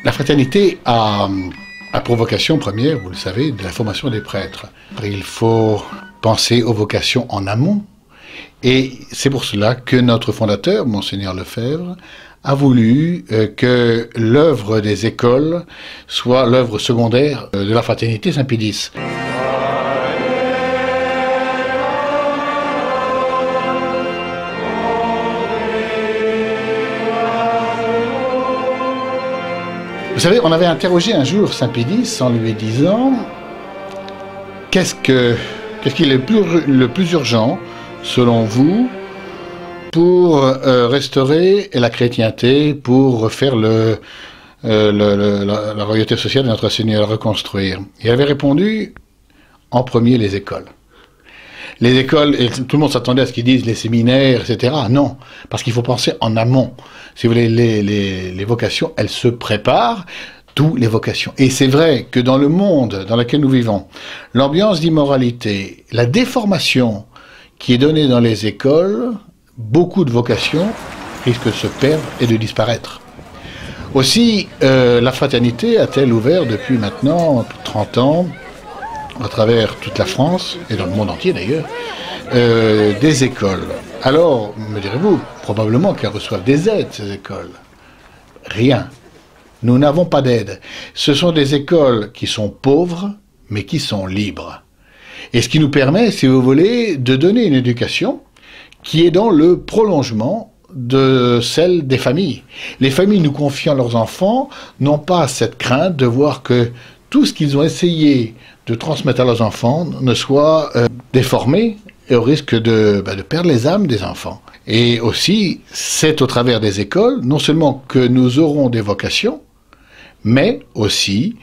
La fraternité a pour vocation première, vous le savez, de la formation des prêtres. Il faut penser aux vocations en amont, et c'est pour cela que notre fondateur, Monseigneur Lefebvre, a voulu que l'œuvre des écoles soit l'œuvre secondaire de la fraternité Saint-Pédis. Vous savez, on avait interrogé un jour Saint-Pédis en lui disant qu'est-ce qui est le plus urgent, selon vous, pour restaurer la chrétienté, pour refaire la royauté sociale de notre Seigneur, la reconstruire. Il avait répondu en premier les écoles. Les écoles, et tout le monde s'attendait à ce qu'ils disent les séminaires, etc. Non, parce qu'il faut penser en amont. Si vous voulez, les vocations, elles se préparent, toutes les vocations. Et c'est vrai que dans le monde dans lequel nous vivons, l'ambiance d'immoralité, la déformation qui est donnée dans les écoles, beaucoup de vocations risquent de se perdre et de disparaître. Aussi, la fraternité a-t-elle ouvert depuis maintenant 30 ans, à travers toute la France, et dans le monde entier d'ailleurs, des écoles. Alors, me direz-vous, probablement qu'elles reçoivent des aides, ces écoles. Rien. Nous n'avons pas d'aide. Ce sont des écoles qui sont pauvres, mais qui sont libres. Et ce qui nous permet, si vous voulez, de donner une éducation qui est dans le prolongement de celle des familles. Les familles nous confiant leurs enfants n'ont pas cette crainte de voir que tout ce qu'ils ont essayé de transmettre à leurs enfants ne soit déformé et au risque de perdre les âmes des enfants. Et aussi, c'est au travers des écoles, non seulement que nous aurons des vocations, mais aussi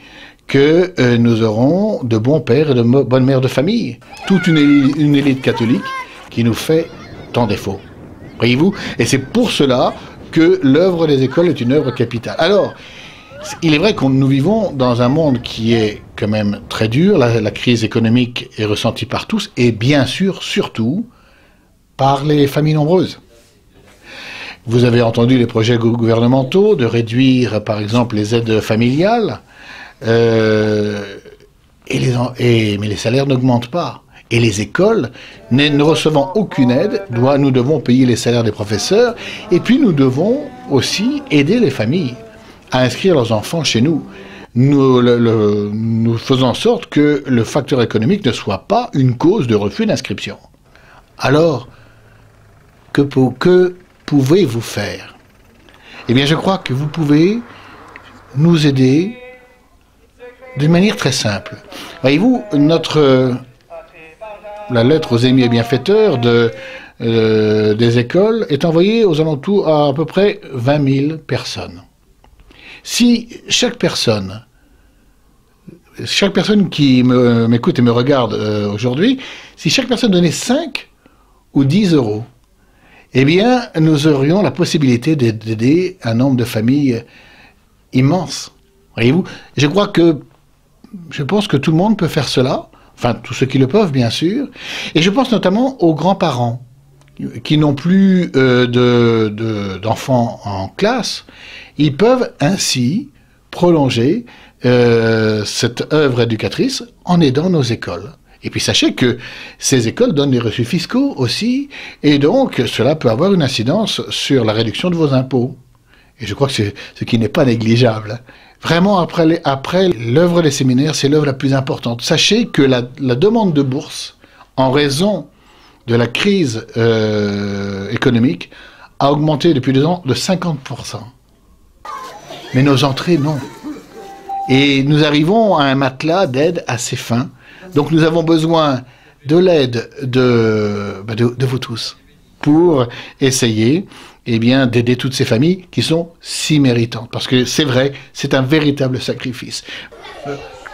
que nous aurons de bons pères et de bonnes mères de famille. Toute une élite catholique qui nous fait tant défaut. Voyez-vous? Et c'est pour cela que l'œuvre des écoles est une œuvre capitale. Alors, il est vrai que nous vivons dans un monde qui est quand même très dur. La crise économique est ressentie par tous et bien sûr, surtout, par les familles nombreuses. Vous avez entendu les projets gouvernementaux de réduire, par exemple, les aides familiales, mais les salaires n'augmentent pas. Et les écoles, ne recevant aucune aide, nous devons payer les salaires des professeurs, et puis nous devons aussi aider les familles à inscrire leurs enfants chez nous. Nous faisons en sorte que le facteur économique ne soit pas une cause de refus d'inscription. Alors, que pouvez-vous faire? Eh bien, je crois que vous pouvez nous aider d'une manière très simple. Voyez-vous, la lettre aux amis et bienfaiteurs des écoles est envoyée aux alentours à peu près 20 000 personnes. Si chaque personne qui m'écoute et me regarde aujourd'hui, si chaque personne donnait 5 ou 10 euros, eh bien, nous aurions la possibilité d'aider un nombre de familles immense. Voyez-vous, je pense que tout le monde peut faire cela, enfin, tous ceux qui le peuvent, bien sûr, et je pense notamment aux grands-parents qui n'ont plus d'enfants en classe. Ils peuvent ainsi prolonger cette œuvre éducatrice en aidant nos écoles. Et puis sachez que ces écoles donnent des reçus fiscaux aussi, et donc cela peut avoir une incidence sur la réduction de vos impôts. Et je crois que c'est ce qui n'est pas négligeable. Vraiment, après l'œuvre des séminaires, c'est l'œuvre la plus importante. Sachez que la demande de bourse, en raison de la crise économique, a augmenté depuis 2 ans de 50%. Mais nos entrées, non. Et nous arrivons à un matelas d'aide assez fin. Donc nous avons besoin de l'aide de vous tous pour essayer d'aider toutes ces familles qui sont si méritantes. Parce que c'est vrai, c'est un véritable sacrifice.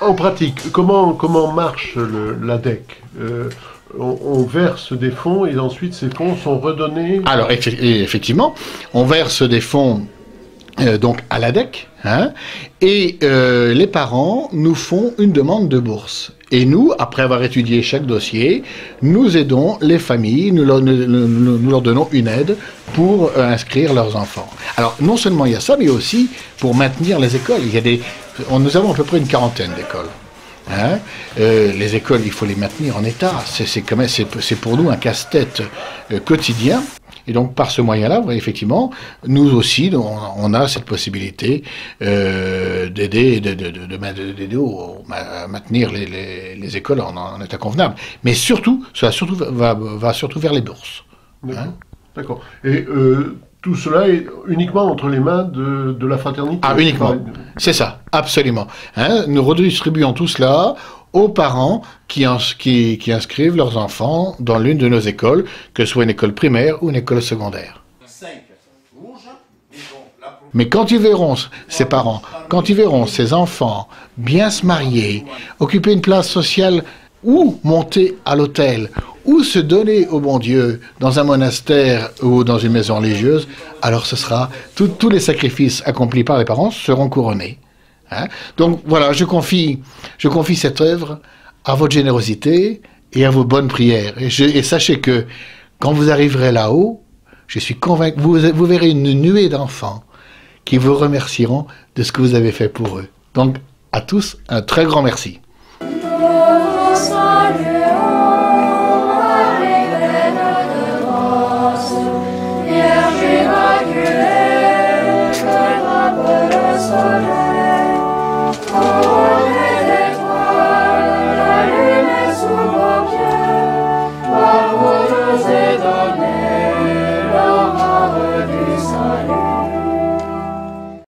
En pratique, comment marche l'ADEC? On verse des fonds et ensuite ces fonds sont redonnés? Alors effectivement, on verse des fonds donc à l'ADEC, hein, et les parents nous font une demande de bourse. Et nous, après avoir étudié chaque dossier, nous aidons les familles, nous leur donnons une aide pour inscrire leurs enfants. Alors, non seulement il y a ça, mais aussi pour maintenir les écoles. Nous avons à peu près une quarantaine d'écoles. Hein, les écoles, il faut les maintenir en état. C'est pour nous un casse-tête quotidien. Et donc, par ce moyen-là, effectivement, nous aussi, on a cette possibilité d'aider à maintenir les écoles en état convenable. Mais surtout, ça va surtout vers les bourses. D'accord. Hein. D'accord. Et tout cela est uniquement entre les mains de la fraternité. Ah, uniquement. C'est ça, absolument. Hein, nous redistribuons tout cela aux parents qui inscrivent leurs enfants dans l'une de nos écoles, que ce soit une école primaire ou une école secondaire. Mais quand ils verront, ces parents, quand ils verront ces enfants bien se marier, occuper une place sociale ou monter à l'autel, ou se donner au bon Dieu dans un monastère ou dans une maison religieuse, alors ce sera, tous les sacrifices accomplis par les parents seront couronnés. Hein? Donc voilà, je confie cette œuvre à votre générosité et à vos bonnes prières. Et sachez que quand vous arriverez là-haut, je suis convaincu, vous verrez une nuée d'enfants qui vous remercieront de ce que vous avez fait pour eux. Donc à tous, un très grand merci. Sorry.